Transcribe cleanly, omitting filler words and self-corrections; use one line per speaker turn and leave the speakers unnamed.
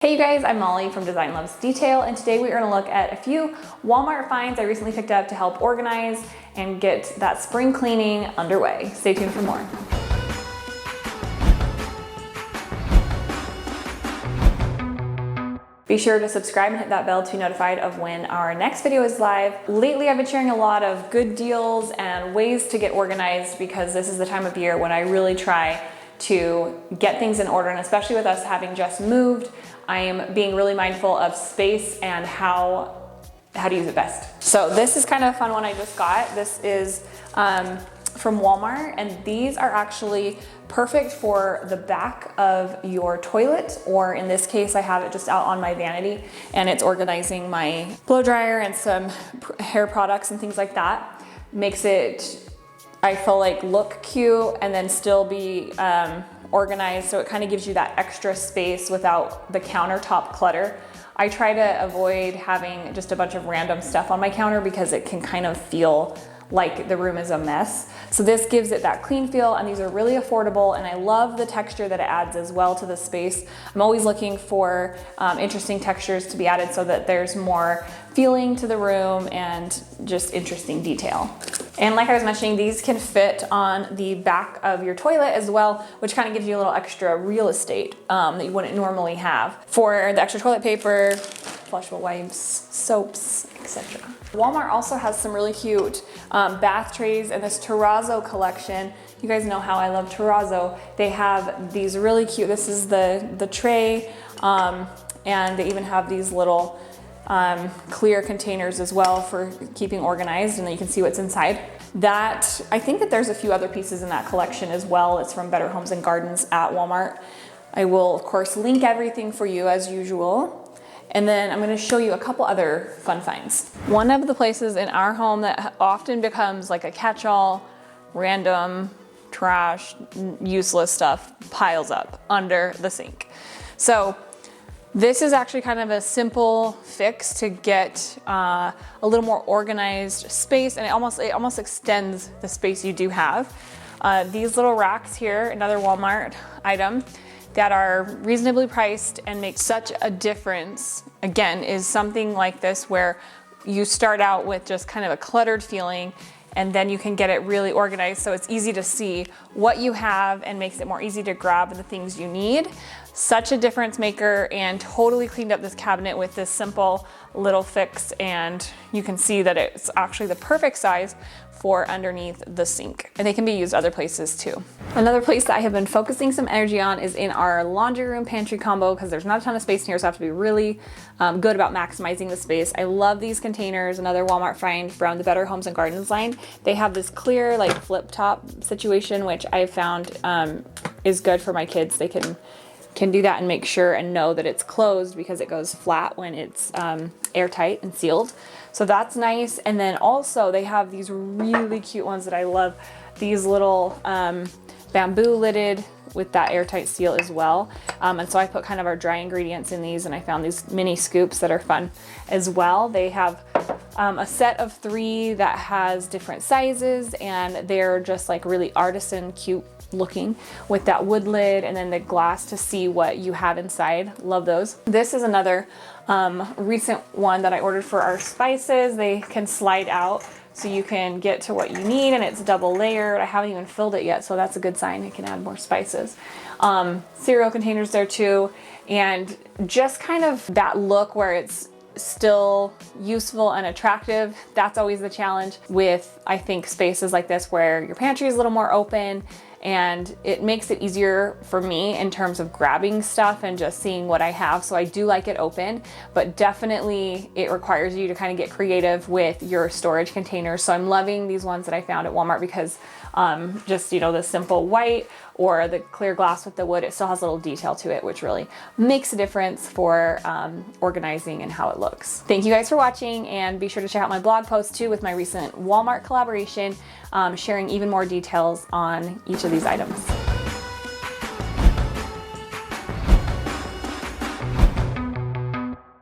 Hey you guys, I'm Molly from Design Loves Detail, and today we are going to look at a few Walmart finds I recently picked up to help organize and get that spring cleaning underway. Stay tuned for more. Be sure to subscribe and hit that bell to be notified of when our next video is live. Lately, I've been sharing a lot of good deals and ways to get organized because this is the time of year when I really try to get things in order, and especially with us having just moved, I am being really mindful of space and how to use it best. So this is kind of a fun one I just got. This is from Walmart, and these are actually perfect for the back of your toilet, or in this case, I have it just out on my vanity, and it's organizing my blow dryer and some hair products and things like that. Makes it, I feel like, look cute and then still be organized, so it kind of gives you that extra space without the countertop clutter. I try to avoid having just a bunch of random stuff on my counter because it can kind of feel like the room is a mess. So this gives it that clean feel, and these are really affordable, and I love the texture that it adds as well to the space. I'm always looking for interesting textures to be added so that there's more feeling to the room and just interesting detail. And like I was mentioning, these can fit on the back of your toilet as well, which kind of gives you a little extra real estate that you wouldn't normally have. For the extra toilet paper, flushable wipes, soaps, etc. Walmart also has some really cute bath trays in this terrazzo collection. You guys know how I love terrazzo. They have these really cute, this is the tray, and they even have these little clear containers as well for keeping organized, and then you can see what's inside. That, I think that there's a few other pieces in that collection as well. It's from Better Homes and Gardens at Walmart. I will, of course, link everything for you as usual. And then I'm going to show you a couple other fun finds. One of the places in our home that often becomes like a catch-all, random, trash, useless stuff piles up under the sink. So this is actually kind of a simple fix to get a little more organized space, and it almost extends the space you do have. These little racks here, another Walmart item that are reasonably priced and make such a difference, again, is something like this where you start out with just kind of a cluttered feeling, and then you can get it really organized so it's easy to see what you have and makes it more easy to grab the things you need. Such a difference maker, and totally cleaned up this cabinet with this simple little fix, and you can see that it's actually the perfect size for underneath the sink, and they can be used other places too. Another place that I have been focusing some energy on is in our laundry room pantry combo, because there's not a ton of space in here, so I have to be really good about maximizing the space. I love these containers. Another Walmart find from the Better Homes and Gardens line. They have this clear like flip top situation, which I've found is good for my kids. They can do that and make sure and know that it's closed because it goes flat when it's airtight and sealed. So that's nice. And then also they have these really cute ones that I love. These little bamboo lidded with that airtight seal as well. And so I put kind of our dry ingredients in these, and I found these mini scoops that are fun as well. They have a set of 3 that has different sizes, and they're just like really artisan cute looking with that wood lid and then the glass to see what you have inside. Love those. This is another recent one that I ordered for our spices. They can slide out so you can get to what you need, and it's double layered. I haven't even filled it yet, so that's a good sign. I can add more spices. Cereal containers there too, and just kind of that look where it's still useful and attractive. That's always the challenge with, I think, spaces like this where your pantry is a little more open, and it makes it easier for me in terms of grabbing stuff and just seeing what I have. So I do like it open, but definitely it requires you to kind of get creative with your storage containers. So I'm loving these ones that I found at Walmart because just, you know, the simple white or the clear glass with the wood, it still has a little detail to it, which really makes a difference for organizing and how it looks. Thank you guys for watching, and be sure to check out my blog post too with my recent Walmart collaboration, sharing even more details on each of these items.